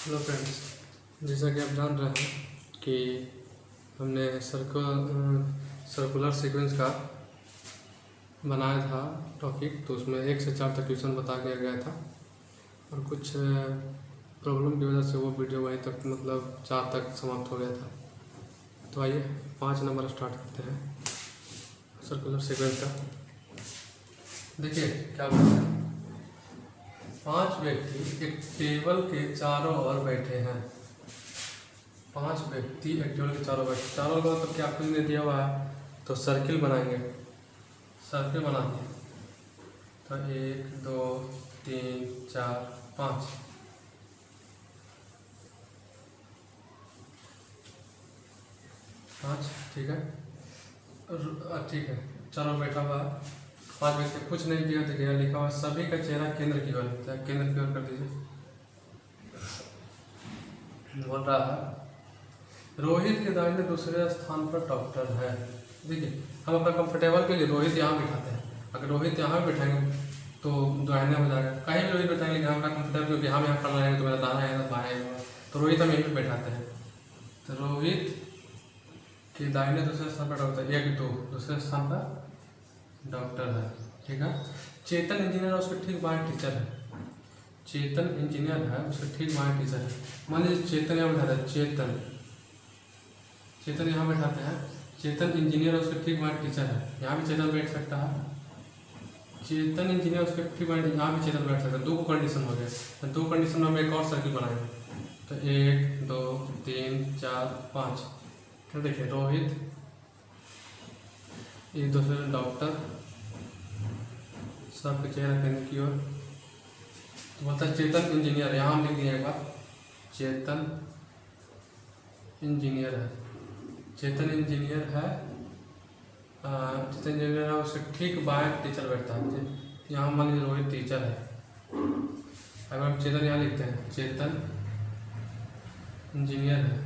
Hello friends, जैसा कि आप जान रहे हैं कि हमने सर्कुलर सीक्वेंस का बनाया था टॉपिक। तो उसमें 1 से 4 तक क्वेश्चन बता दिया गया था और कुछ प्रॉब्लम की वजह से वो वीडियो वहीं तक 4 तक समाप्त हो गया था। तो आइए 5 नंबर स्टार्ट करते हैं सर्कुलर सीक्वेंस का। देखिए क्या बोलते हैं, 5 व्यक्ति एक टेबल के चारों ओर बैठे हैं। 5 व्यक्ति एक टेबल के चारों बैठे, चारों ओर तो क्या कुछ नहीं दिया हुआ है, तो सर्किल बनाएंगे। सर्किल बना दिए तो 1 2 3 4 5 5 ठीक है। ठीक है, चारों बैठा हुआ है, 5 व्यक्ति, कुछ नहीं किया। देखिए लिखा हुआ सभी का चेहरा केंद्र की ओर है, केंद्र की ओर कर दीजिए। बोल रहा है रोहित के दाहिने दूसरे स्थान पर डॉक्टर है। देखिए हम अपना कंफर्टेबल के लिए रोहित यहाँ बिठाते हैं। अगर रोहित यहाँ बिठाएंगे तो दाहिने हो जाएगा, कहीं भी रोहित बैठाएंगे, लेकिन हमारा कंफर्टेबल क्योंकि हम यहाँ खड़ा रहेंगे तो मेरा दाना है बाएं है, तो रोहित हम यहीं पर बैठाते हैं। तो रोहित के दाहिने दूसरे स्थान पर डॉक्टर, 1 2 दूसरे स्थान पर डॉक्टर है। ठीक है। चेतन इंजीनियर है, उसके ठीक बाएं टीचर है। चेतन इंजीनियर है, उसके ठीक बाएं टीचर है। मान लीजिए चेतन यहाँ बैठा है, चेतन यहाँ बैठाते हैं। चेतन इंजीनियर उसके ठीक बाएं टीचर है, यहाँ भी चेतन बैठ सकता है। चेतन इंजीनियर उसके ठीक बाएं, यहाँ भी चेतन बैठ सकता है। 2 कंडीशन हो गए, तो 2 कंडीशन में हम एक और सर्किल बनाएंगे। तो 1 2 3 4 5। तो देखिए रोहित, एक दूसरे डॉक्टर, सबके चेहरा केंद्र की ओर। तो बोलता है चेतन इंजीनियर, यहाँ हम लिख दिए एक बार, चेतन इंजीनियर है। चेतन इंजीनियर है, चेतन इंजीनियर है, उसके ठीक बाएं टीचर बैठता है। यहाँ मान लीजिए रोहित टीचर है, अगर हम चेतन यहाँ लिखते हैं, चेतन इंजीनियर है,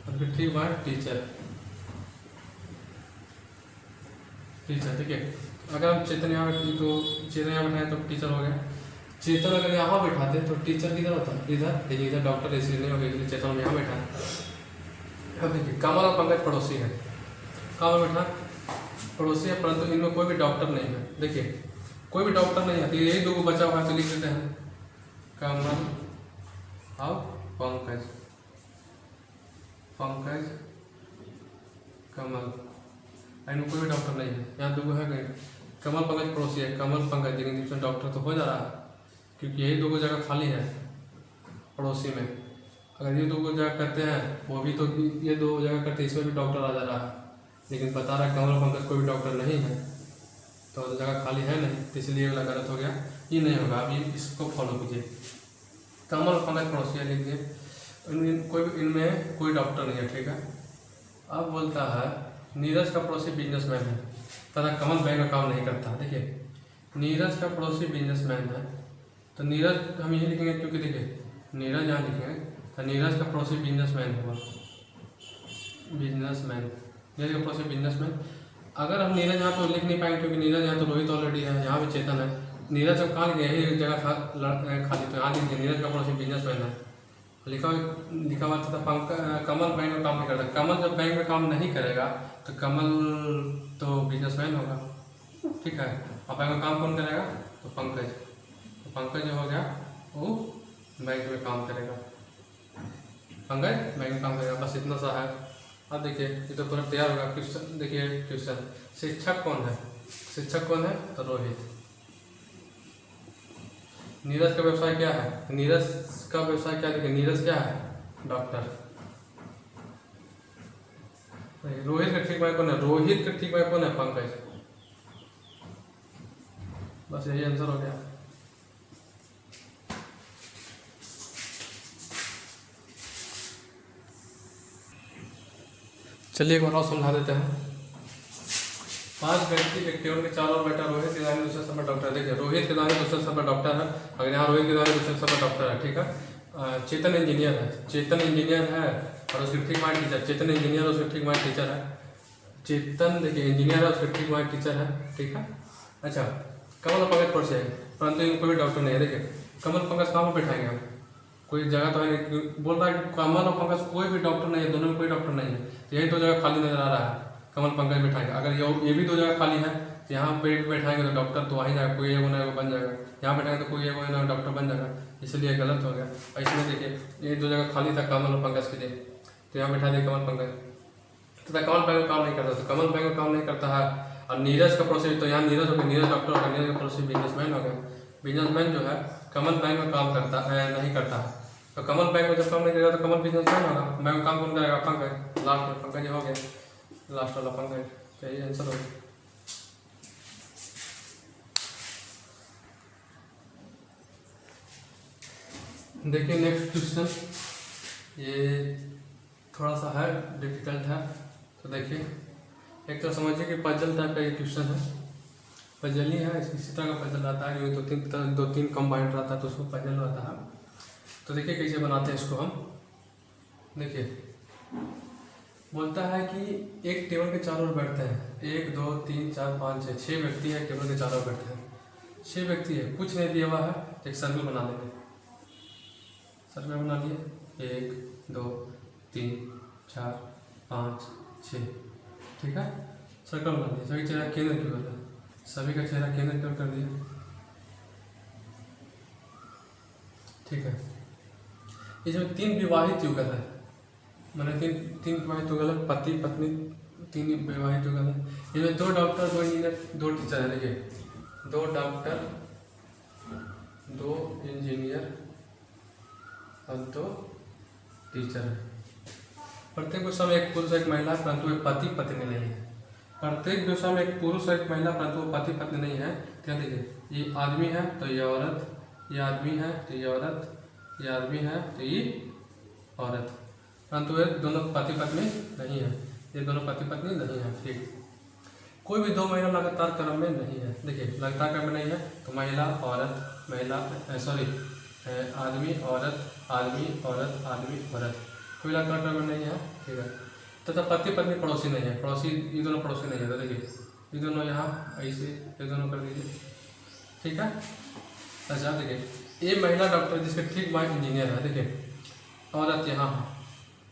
उसके ठीक बाएं टीचर। ठीक है। अगर हम चेतन यहाँ बैठे तो चेतन यहाँ बैठाए तो टीचर हो गया। चेतन अगर यहाँ बैठाते तो टीचर किधर होता, इधर, लेकिन इधर डॉक्टर इसलिए नहीं हो गया, इसलिए चेतन हम यहाँ बैठा है। अब देखिए कमल और पंकज पड़ोसी है, कहाँ बैठा पड़ोसी है, परंतु इनमें कोई भी डॉक्टर नहीं है। देखिए कोई भी डॉक्टर नहीं है, तो यही 2 बचा हुआ है, तो लिख देते हैं कमल और पंकज। पंकज कमल, इनमें कोई भी डॉक्टर नहीं है। यहाँ 2 है, कहीं कमल पंकज पड़ोसी है, कमल पंकज, लेकिन इसमें डॉक्टर तो हो जा रहा है क्योंकि यही 2 जगह खाली है पड़ोसी में। अगर ये 2 जगह करते हैं, वो भी तो ये 2 जगह करते हैं, इसमें भी डॉक्टर आ जा रहा है, लेकिन बता रहा है कमल पंकज कोई भी डॉक्टर नहीं है, तो जगह खाली है नहीं, तो इसलिए वाला गलत हो गया, ये नहीं होगा। अभी इसको फॉलो कीजिए, कमल पंकज पड़ोसी है लिख दिए, इनमें कोई डॉक्टर नहीं है। ठीक है। अब बोलता है नीरज का पड़ोसी बिजनेसमैन है तथा कमल बैंक में काम नहीं करता। देखिए नीरज का पड़ोसी बिजनेसमैन है, तो नीरज हम यही लिखेंगे क्योंकि देखिए नीरज यहाँ लिखेंगे, तो नीरज का पड़ोसी बिजनेसमैन होगा, बिजनेसमैन, नीरज का पड़ोसी बिजनेसमैन। अगर हम नीरज यहाँ तो लिख नहीं पाएंगे क्योंकि नीरज यहाँ तो रोहित ऑलरेडी है, यहाँ भी चेतन है। नीरज अब कहाँ लिखे, यही जगह खाली, तो यहाँ लिखिए नीरज का पड़ोसी बिजनेसमैन है। लिखा हुआ था कमल बैंक में काम नहीं करता। कमल जब बैंक में काम नहीं करेगा तो कमल तो बिजनेसमैन होगा। ठीक है। अब बैंक में काम कौन करेगा, तो पंकज, तो पंकज जो हो गया वो बैंक में काम करेगा, पंकज बैंक में काम करेगा। बस इतना सा है। अब देखिए ये तो पूरा तैयार होगा। क्वेश्चन देखिए, क्वेश्चन शिक्षक कौन है, शिक्षक कौन है, तो रोहित। नीरज का व्यवसाय क्या है, नीरज का व्यवसाय क्या, देखिए नीरज क्या है, डॉक्टर। रोहित का ठीक भाई कौन है, रोहित का ठीक भाई कौन है, पंकज। बस यही आंसर हो गया। चलिए एक बार और समझा देते हैं। 5 व्यक्ति एक टेबल के चारों ओर बैठा, रोहित के दाहिने दूसरे स्थान पर डॉक्टर। देखिए रोहित के दाहिने दूसरे स्थान पर डॉक्टर है, अगर यहाँ रोहित के दाहिने दूसरे स्थान पर डॉक्टर है। ठीक है। चेतन इंजीनियर है, चेतन इंजीनियर है और उसके ठीक बाएं टीचर, चेतन इंजीनियर उसके ठीक बाएं टीचर है। चेतन देखिए इंजीनियर है, उसके ठीक बाएं टीचर है। ठीक है। अच्छा कमल और पंकज पड़ोसी है, परंतु इनको कोई भी डॉक्टर नहीं है। देखिए कमल पंकज कहाँ पर बैठाएंगे हम, कोई जगह तो है नहीं, बोल रहा है कि कमल और पंकज कोई भी डॉक्टर नहीं है, दोनों में कोई डॉक्टर नहीं है, तो यही दो जगह खाली नजर आ रहा है, कमल पंकज बैठाएंगे। अगर ये भी दो जगह खाली है तो यहाँ पे बैठाएंगे तो डॉक्टर तो वहीं जाएगा, कोई एगो ना एगो बन जाएगा, यहाँ बैठाएंगे तो कोई एगो ना डॉक्टर बन जाएगा, इसलिए गलत हो गया। इसमें देखिए ये दो जगह खाली था कमल और पंकज के लिए, तो यहाँ बैठा दिया कमल पंकज, तो कमल बैंक काम नहीं करता, तो कमल बैंक काम नहीं करता है। और नीरज का प्रोसेस, तो यहाँ नीरज हो गया, नीरज डॉक्टर हो गया, नीरज का प्रोसेस बिजनेसमैन हो गया। बिजनेसमैन जो है कमल बैंक में काम करता है नहीं करता है, तो कमल बैंक में जब काम नहीं करेगा तो कमल बिजनेसमैन होगा, बैंक में काम कौन करेगा? पंकज। लास्ट में पंकज हो गया, लास्ट वाला पंकज, तो यही आंसर होगा। देखिए नेक्स्ट क्वेश्चन, ये थोड़ा सा है डिफिकल्ट है, तो देखिए एक तो समझिए कि पजल टाइप का ये क्वेश्चन है, पजल ही है, इसी तरह का पजल रहता है, दो तीन कंबाइंड रहता है तो उसको पजल रहता है। तो देखिए कैसे बनाते हैं इसको हम। देखिए बोलता है कि एक टेबल के चारों ओर बैठते हैं, 1 2 3 4 5 6 6 व्यक्ति है, टेबल के चारों ओर बैठते हैं, 6 व्यक्ति है, कुछ नहीं दिया हुआ है, एक सर्कल बना देंगे, सर्कल बना लिए 1 2 3 4 5 6, ठीक है, सर्कल बना दिया, सभी चेहरा केंद्र की ओर है, सभी का चेहरा केंद्र की ओर कर दिया, ठीक है। इसमें 3 विवाहित युगल है, मैंने तीन विवाहित युगल है, पति पत्नी 3 विवाहित युगल है। इसमें 2 डॉक्टर 2 इंजीनियर 2 टीचर है, देखिए 2 डॉक्टर 2 इंजीनियर और 2 टीचर है। प्रत्येक विषय में एक पुरुष एक महिला, परंतु एक पति पत्नी नहीं है। प्रत्येक विषय में एक पुरुष एक महिला, परंतु वो पति पत्नी नहीं है। क्या देखिए, ये आदमी है तो ये औरत, ये आदमी है तो ये औरत, ये आदमी है तो ये औरत, परंतु ये दोनों पति पत्नी नहीं है, ये दोनों पति पत्नी नहीं है, ठीक। कोई भी 2 महिला लगातार क्रम में नहीं है, देखिए लगातार क्रम में नहीं है तो महिला औरत, महिला सॉरी आदमी औरत, आदमी औरत, आदमी औरत, कोई लगातार क्रम में नहीं है, ठीक है। तथा पति पत्नी पड़ोसी नहीं है, पड़ोसी ये दोनों पड़ोसी नहीं है, तो देखिए ये दोनों यहाँ ऐसे ये दोनों कर दीजिए, ठीक है। अच्छा देखिए ये महिला डॉक्टर जिसके ठीक बाद इंजीनियर है, देखिए औरत यहाँ है,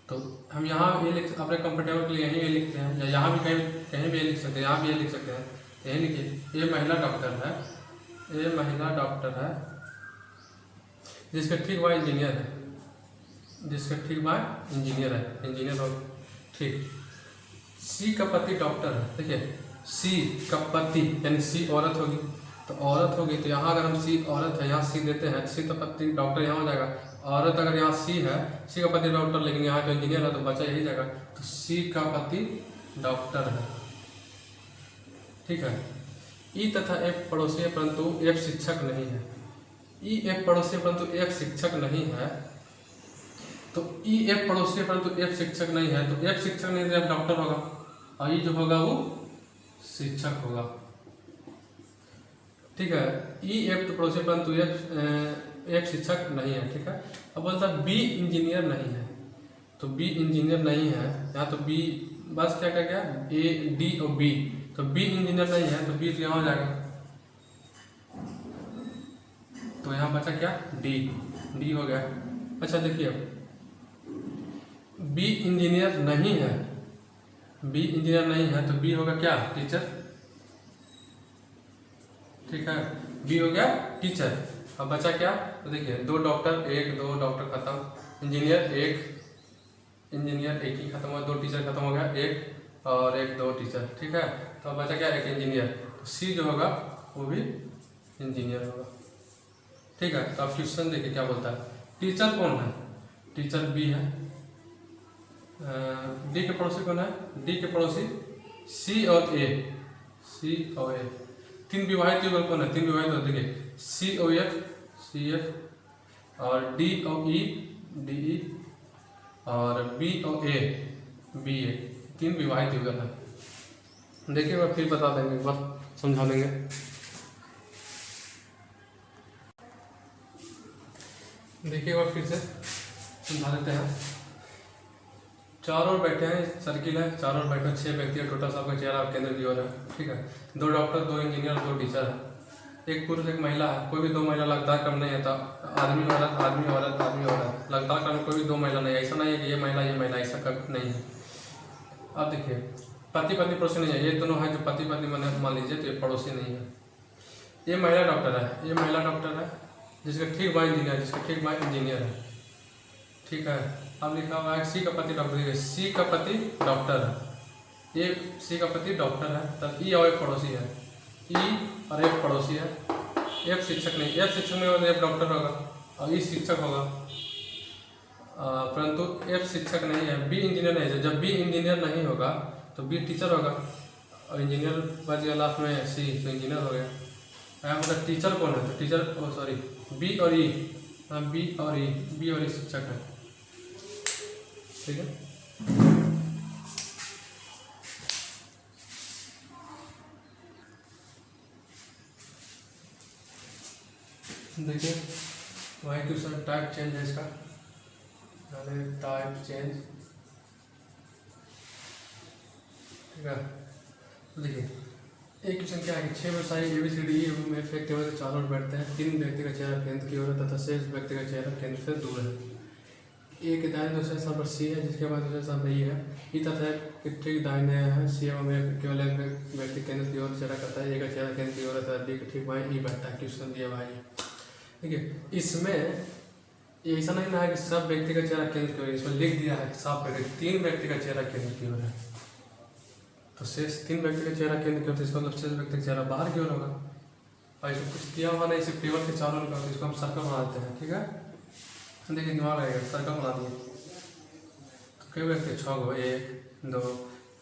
तो हम यहाँ ये लिख अपने कंफर्टेबल के लिए यहीं ये लिखते हैं, या यहाँ भी कहीं भी ये लिख सकते हैं, यहाँ भी ये लिख सकते हैं, यही लिखिए ये महिला डॉक्टर है, ये महिला डॉक्टर है जिसके ठीक बाद इंजीनियर है, जिसके ठीक बाद इंजीनियर है, इंजीनियर हो, ठीक। सी का पति डॉक्टर है, देखिए सी का पति यानी सी औरत होगी, तो औरत होगी तो यहाँ अगर हम सी औरत है यहाँ सी देते हैं, सी का पति डॉक्टर यहाँ हो जाएगा, औरत अगर यहाँ सी है, सी का पति डॉक्टर, लेकिन यहाँ जो इंजीनियर है तो बचा यही जाएगा, तो सी का पति डॉक्टर है, ठीक है। ई तथा एफ पड़ोसी है परंतु एफ शिक्षक नहीं है, ई एफ पड़ोसी परंतु एफ शिक्षक नहीं है, तो ई एफ पड़ोसी है परंतु एफ शिक्षक नहीं है, तो एफ शिक्षक नहीं तो एफ डॉक्टर होगा, और ई जो होगा वो शिक्षक होगा, ठीक है। ई एफ तो पड़ोसी परंतु एफ शिक्षक नहीं है, ठीक है। अब बोलता है बी इंजीनियर नहीं है, तो बी इंजीनियर नहीं है, यहाँ तो बी बस क्या क्या ए डी और बी, तो बी इंजीनियर नहीं है तो बी तो यहाँ हो जाएगा, तो यहाँ बचा क्या डी, डी हो गया। अच्छा देखिए बी इंजीनियर नहीं है, बी इंजीनियर नहीं है तो बी होगा क्या टीचर, ठीक है, बी हो गया टीचर। अब बचा क्या, तो देखिए 2 डॉक्टर 1 2 डॉक्टर खत्म, इंजीनियर एक ही खत्म हुआ, 2 टीचर खत्म हो गया, 1 और 1 2 टीचर, ठीक है। तो अब बचा क्या एक इंजीनियर, तो सी जो होगा वो भी इंजीनियर होगा, ठीक है। तो अब क्वेश्चन देखिए क्या बोलता है, टीचर कौन है, टीचर बी है, डी के पड़ोसी कौन है, डी के पड़ोसी सी और ए, सी और ए। 3 विवाहित युगल कौन है, 3 विवाहित होते देखिए सी ओ एफ, सी एफ, और डी ओ ई, डी ई, और बी ओ ए, बी ए, 3 विवाहित युगल है। देखिए मैं फिर बता देंगे, एक बार समझा देंगे। देखिए एक बार फिर से समझा देते हैं। चारों ओर बैठे हैं, सर्किल है, चारों ओर बैठे 6 व्यक्ति है, टोटल सबका चेहरा केंद्र की ओर है, ठीक है। 2 डॉक्टर 2 इंजीनियर 2 टीचर है, एक पुरुष एक महिला है, कोई भी दो महिला लगातार क्रम नहीं है, तो आदमी औरत आदमी औरत आदमी औरत लगातार क्रम कोई भी दो महिला नहीं है। ऐसा नहीं है कि ये महिला ऐसा कभी नहीं है। अब देखिए पति पत्नी पड़ोसी नहीं है, ये दोनों है जो पति पत्नी मान लीजिए, तो ये पड़ोसी नहीं है। ये महिला डॉक्टर है, ये महिला डॉक्टर है जिसका ठीक बाई इंजीनियर, जिसका ठीक बाई इंजीनियर है, ठीक है। अब लिखा हुआ है सी का पति डॉक्टर, सी का पति डॉक्टर है, ये सी का पति डॉक्टर है, तब ई और एक पड़ोसी है, ई और एक पड़ोसी है। एफ शिक्षक नहीं, एफ शिक्षक नहीं होगा, एफ डॉक्टर होगा और ई शिक्षक होगा, परंतु एफ शिक्षक नहीं है। बी इंजीनियर नहीं है, जब बी इंजीनियर नहीं होगा तो बी टीचर होगा, और इंजीनियर बच गया लास्ट में सी, तो इंजीनियर हो गया। यहाँ मतलब टीचर कौन है, तो टीचर सॉरी बी और ई, बी और ई शिक्षक है, ठीक है। देखिए वही क्वेश्चन टाइप चेंज है इसका, टाइप चेंज, ठीक है। तो देखिए एक क्वेश्चन क्या है कि 6 व्यवसायी ABCDE में एक टेबल के चारों ओर बैठते हैं, 3 व्यक्ति का चेहरा केंद्र की ओर है तथा शेष व्यक्ति का चेहरा केंद्र से दूर है। ए के दाहिने दूसरे स्थान पर सी है, जिसके बाद दूसरे स्थान पर ई है। ई तथा कि ठीक दाहिने है सी एवं केवल एक व्यक्ति केंद्र की ओर चेहरा करता है, ए का चेहरा केंद्र की ओर है तथा डी के ठीक बाएं ई बैठता है। क्वेश्चन दिया भाई, ठीक है। इसमें ऐसा नहीं ना है कि सब व्यक्ति का चेहरा केंद्र की ओर, इसमें लिख दिया है सब व्यक्ति, 3 व्यक्ति का चेहरा केंद्र की ओर है, तो शेष 3 व्यक्ति का चेहरा केंद्र की ओर, तो इसका मतलब शेष व्यक्ति का चेहरा बाहर की ओर होगा। और इसमें कुछ दिया हुआ नहीं, सिर्फ टेबल के चारों ओर, इसको हम सर्कल बना देते हैं, ठीक है। देखिए दिमाग आएगा, सर्कल बना दिए तो कई व्यक्ति 6 गो, 1 2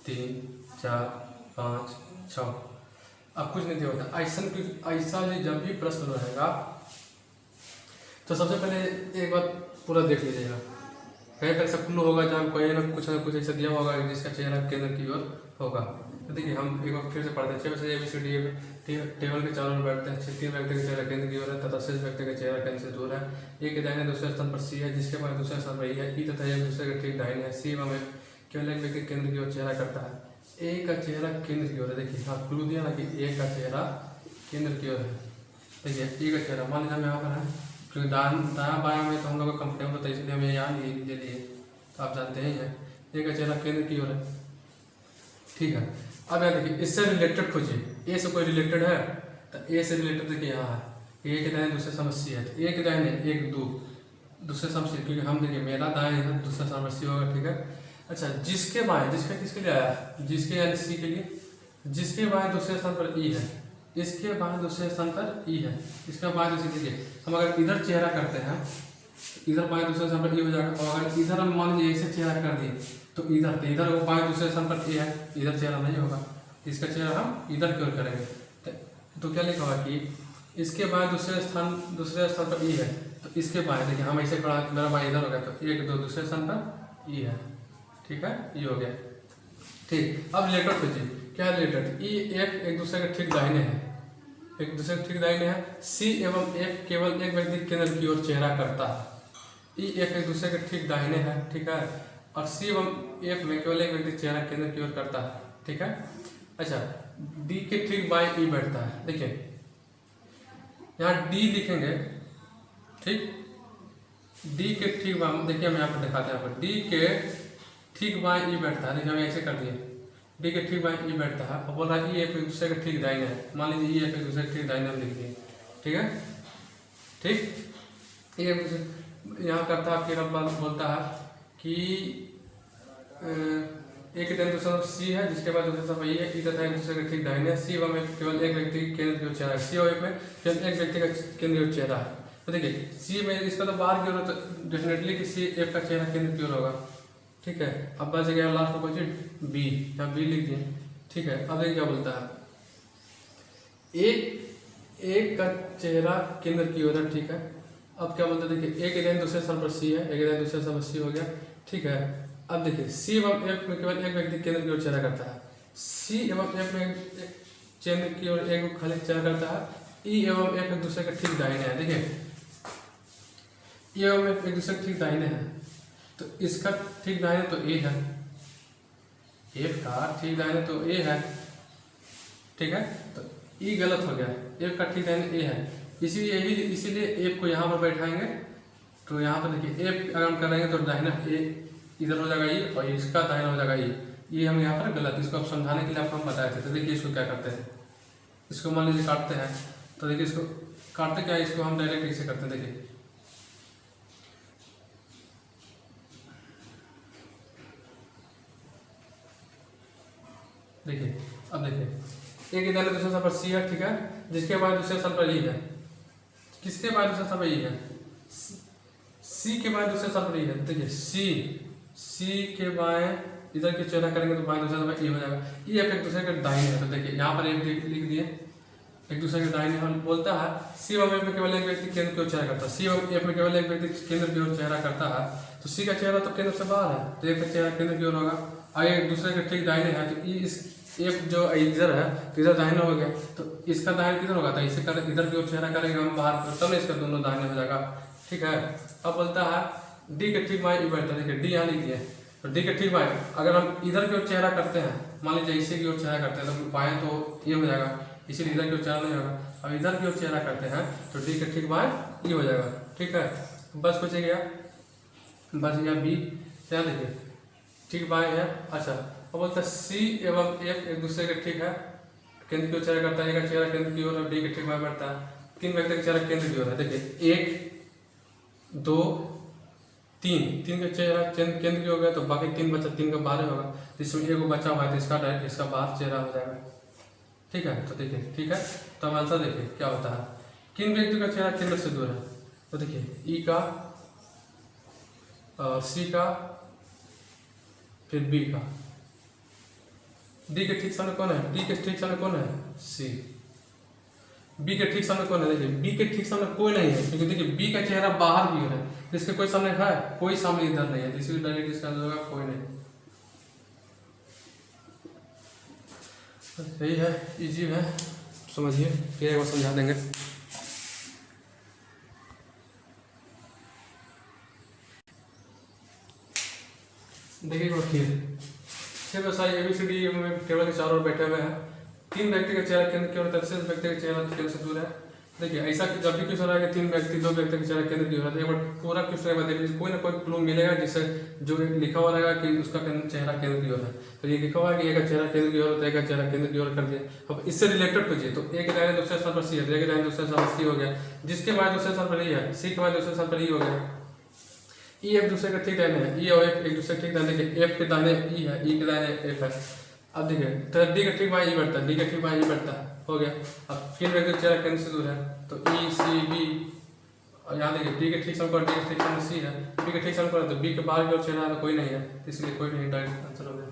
3 4 5 6। अब कुछ नहीं दिया होता ऐसा जब भी प्रश्न रहेगा तो सबसे पहले एक बात पूरा देख लीजिएगा, कहीं पर ऐसा क्लू होगा जहाँ कोई ना कुछ ऐसा दिया होगा जिसका चेहरा केंद्र की ओर होगा। तो देखिए हम एक बार फिर से पढ़ते हैं, 6 से ABCDE टेबल के चारों ओर बैठते हैं, 3 व्यक्ति का चेहरा केंद्र की ओर है तथा शेष व्यक्ति का चेहरा केंद्र से दूर है। एक के दाहिने दूसरे स्थान पर सी है, जिसके बाद दूसरे स्थान पर ई है। ई तथा एक दूसरे के ठीक दाहिने है। सी में केवल एक व्यक्ति केंद्र की ओर चेहरा करता है, ए का चेहरा केंद्र की ओर है। देखिए हाँ क्लू दिया ना कि ए का चेहरा केंद्र की ओर है। देखिए ए का चेहरा मान लीजिए हम यहाँ पर है, क्योंकि दायां बायां में तो हम लोग का कंफर्टेबल होता है, इसलिए हमें यहाँ लिए तो आप जानते ही हैं ए का चेहरा केंद्र की ओर है, ठीक है। अब यहाँ देखिए इससे रिलेटेड खोजिए, ए से कोई रिलेटेड है तो ए से रिलेटेड देखिए यहाँ है, ए के दाएं दूसरे समस्या है, तो ए के दाएं 1 2 दूसरे समस्या, क्योंकि हम देखिए मेरा दाएं है दूसरा समस्या होगा, ठीक है। अच्छा जिसके बाएं, जिसका किसके लिए आया, जिसके यानी सी के लिए, जिसके बाएं दूसरे स्थान पर ई है, इसके बाएं दूसरे स्थान पर ई है, इसका बाएं दूसरे, देखिए हम अगर इधर चेहरा करते हैं इधर बाएं दूसरे स्थान पर ई हो जाएगा, और अगर इधर हम मान लीजिए ऐसे चेहरा कर दिए तो इधर वो बाएं दूसरे स्थान पर ए है, इधर चेहरा नहीं होगा, इसका चेहरा हम इधर की ओर करेंगे। तो क्या लिखा हुआ कि इसके बाएं दूसरे स्थान पर ई है, तो इसके बाएं देखिए हम ऐसे पढ़ा, मेरा बाएं इधर हो गया तो 1 2 दूसरे स्थान पर ई है, ठीक है, ये हो गया, ठीक। अब रिलेटेड खोजिए, क्या रिलेटेड, ई एफ एक दूसरे के ठीक दाहिने हैं, एक दूसरे के ठीक दाहिने हैं। सी एवं एफ केवल एक व्यक्ति केंद्र की ओर चेहरा करता है, ई एफ एक दूसरे के ठीक दाहिने हैं, ठीक है, और सी एवं एफ में केवल एक व्यक्ति चेहरा केंद्र की ओर करता है, ठीक है। अच्छा डी के ठीक बाएं ई बैठता है, देखिए यहाँ डी लिखेंगे, ठीक, डी के ठीक बाएं, देखिए हम यहाँ पर दिखाते हैं, यहाँ पर डी के ठीक बाएं ई बैठता है, देखिए हम ऐसे कर दिए, डी के ठीक बाएं ई बैठता है, और बोल रहा है ई एक दूसरे के ठीक दाहिने है, मान लीजिए ई एक दूसरे के ठीक दाहिने हम लिख दिए, ठीक है, ठीक। ये यहाँ करता है, फिर अब बोलता है कि एक के दाहिने दूसरा सी है, जिसके बाद दूसरे सब ई है, ई तथा एक दूसरे के ठीक दाहिने, सी में केवल एक व्यक्ति केंद्र की ओर चेहरा है, सी और एफ में केवल एक व्यक्ति का केंद्र की ओर चेहरा है। तो देखिए सी में इसका तो बाहर की ओर, तो डेफिनेटली कि सी एफ का चेहरा केंद्र की ओर होगा, ठीक है। अब बच गया लास्ट में क्वेश्चन बी, यहाँ बी लिख दिए, ठीक है। अब देखिए क्या बोलता है, एक का चेहरा केंद्र की ओर है, ठीक है। अब क्या बोलते हैं, देखिए एक के दाएं दूसरे स्थान पर सी है, एक के दाएं दूसरे स्थान पर सी हो गया, ठीक है। अब देखिए सी एवं एफ में केवल एक व्यक्ति केंद्र की ओर चेहरा करता है, सी एवं एफ में केंद्र की ओर एक खाली चेहरा करता है, ई एवं एफ एक दूसरे के ठीक दाहिने हैं, देखिए ई एवं एफ एक दूसरे के ठीक दाहिने हैं, तो इसका ठीक दाहिने तो ए है, एफ का ठीक दाहिने तो ए है, ठीक है। तो ई गलत हो गया, एफ का ठीक दाहिने ए है, इसीलिए एफ को यहाँ पर बैठाएंगे। तो यहाँ पर देखिए एफ अगर हम करेंगे तो दाहिना ए इधर हो जाएगा ये, और इसका दाहिना हो जाएगा ये हम यहाँ पर गलत, इसको आप समझाने के लिए आपको हम बताए थे। तो देखिए इसको क्या करते हैं, इसको मान लीजिए काटते हैं, तो देखिए इसको काटते क्या है, इसको हम डायरेक्ट इसे करते हैं। देखिए अब देखिए एक इधर दूसरे स्थान पर सी है, ठीक है, जिसके बाद दूसरे स्थान पर ई है, किसके बाद दूसरे स्थान पर ई है, सी के बाद दूसरे स्थान पर ई है। देखिए सी के बाएं इधर की चेहरा करेंगे तो बाएं दूसरे स्थान पर ई हो जाएगा। ई एक दूसरे के दाहिने है, तो देखिए यहाँ पर एक लिख दिए, एक दूसरे के दाहिने हम बोलता है। सी व एफ में केवल एक व्यक्ति केंद्र की ओर चेहरा करता है, सी व एफ में केवल एक व्यक्ति केंद्र की ओर चेहरा करता है, तो सी का चेहरा तो केंद्र से बाहर है, तो एक का चेहरा केंद्र की ओर होगा। और एक दूसरे के ठीक दाहिने है, तो इस एफ जो इधर है तो इधर दाहिने हो गया, तो इसका दाहिने किधर होगा, तो इसे इधर की ओर चेहरा करेंगे हम बाहर, तब इसका दोनों दाहिने हो जाएगा, ठीक है। अब बोलता है डी के ठीक बाएं ई बैठता है। देखिए डी यहाँ लिख दिए, तो डी के ठीक बाएं अगर हम इधर की ओर चेहरा करते हैं, मान लीजिए इसी की ओर चेहरा करते हैं, तो बाएं तो ये हो जाएगा, इसीलिए इधर की ओर चेहरा नहीं होगा। अब इधर की ओर चेहरा करते हैं तो डी के ठीक बाएं ई हो जाएगा, ठीक है। बस बच गया बी, क्या देखिए ठीक बाएं है। अच्छा अब बोलता है सी एवं एफ एक दूसरे के ठीक है, केंद्र की ओर चेहरा करता है, एक का चेहरा केंद्र की ओर और डी के ठीक बाएं बढ़ता है। तीन व्यक्ति का चेहरा केंद्र की ओर है, देखिए 1 2 3 का चेहरा केंद्र की हो गया, तो बाकी 3 बचा, 3 का बाहर होगा, जिसमें एक बचा हुआ है, तो इसका बाहर चेहरा हो जाएगा, ठीक है। तो देखिए ठीक है, तो हम आंसर देखिए क्या होता है, किन व्यक्ति का चेहरा केंद्र से दूर है, तो देखिए ई का और सी का फिर बी का। डी के ठीक सामने कौन है, डी के ठीक सामने कौन है, सी। बी के ठीक सामने कौन है, देखिए बी के ठीक सामने कोई नहीं है, क्योंकि देखिए बी का चेहरा बाहर की ओर है, इसके कोई सामने है, कोई सामने इधर नहीं है, इसलिए डायरेक्ट इसका आंसर होगा कोई नहीं। यही है, इजी है, समझिए, फिर एक बार समझा देंगे। देखिए एक बार फिर व्यवसाय ABCD टेबल के चारों ओर बैठे हुए हैं, तीन व्यक्ति का चेहरा केंद्र की ओर, तीसरे व्यक्ति का चेहरा केंद्र से दूर है। देखिए ऐसा जब भी क्वेश्चन आएगा, तीन व्यक्ति दो व्यक्ति का चेहरा केंद्र की ओर है, एक बार पूरा क्वेश्चन में देखिए कोई ना कोई क्लू मिलेगा, जिससे जो लिखा हुआ रहेगा कि उसका चेहरा केंद्र की ओर है। तो ये लिखा हुआ है कि एक का चेहरा केंद्र की ओर, तो एक का चेहरा केंद्र की ओर कर दिया। अब इससे रिलेटेड पूछिए, तो एक दाहिने दूसरे स्थान पर सी है, एक दाहिने दूसरे स्थान पर सी हो गया, जिसके बाद दूसरे स्थान पर ई है, सी के बाद दूसरे स्थान पर ई हो गया। ई एक दूसरे के ठीक दाहिने है, ई और एफ एक दूसरे के ठीक दाहिने, देखिए एफ के दाहिने ई है, ई के दाहिने एफ है। अब देखिए तो डी के ठीक बाएं ई बढ़ता है, डी के ठीक बाएं ई बढ़ता है, हो गया। अब फिर व्यक्ति चेहरा केंद्र से दूर है, तो ई सी बी, और यहाँ देखिए डी के ठीक सामने पर, डी के ठीक सामने सी है, बी के ठीक सामने पर, तो बी के बाहर की ओर चेहरा है, तो कोई नहीं है, इसलिए कोई नहीं, डायरेक्ट आंसर हो गया।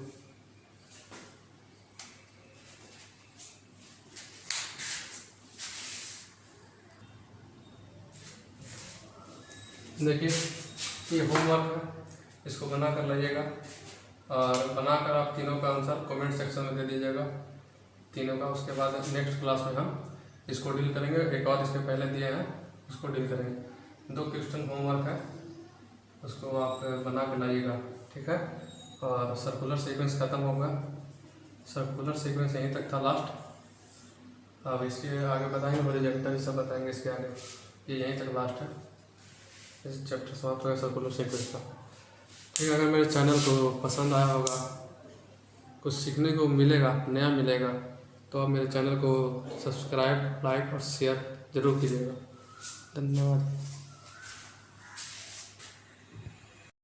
देखिए ये होमवर्क है, इसको बना कर लाइएगा, और बनाकर आप तीनों का आंसर कमेंट सेक्शन में दे दीजिएगा, तीनों का। उसके बाद नेक्स्ट क्लास में हम इसको डील करेंगे, एक और इसके पहले दिए हैं उसको डील करेंगे। 2 क्वेश्चन होमवर्क है, उसको आप बना कर लाइएगा, ठीक है। और सर्कुलर सीक्वेंस ख़त्म होगा, सर्कुलर सीक्वेंस यहीं तक था लास्ट। अब इसके आगे बताएंगे, बड़े जगह भी सब बताएंगे इसके आगे, ये यहीं तक लास्ट है, इस चैप्टर समाप्त होगा सर्कुलर सीक्वेंस का। ठीक है, अगर मेरे चैनल को पसंद आया होगा, कुछ सीखने को मिलेगा, नया मिलेगा, तो आप मेरे चैनल को सब्सक्राइब, लाइक और शेयर ज़रूर कीजिएगा। धन्यवाद।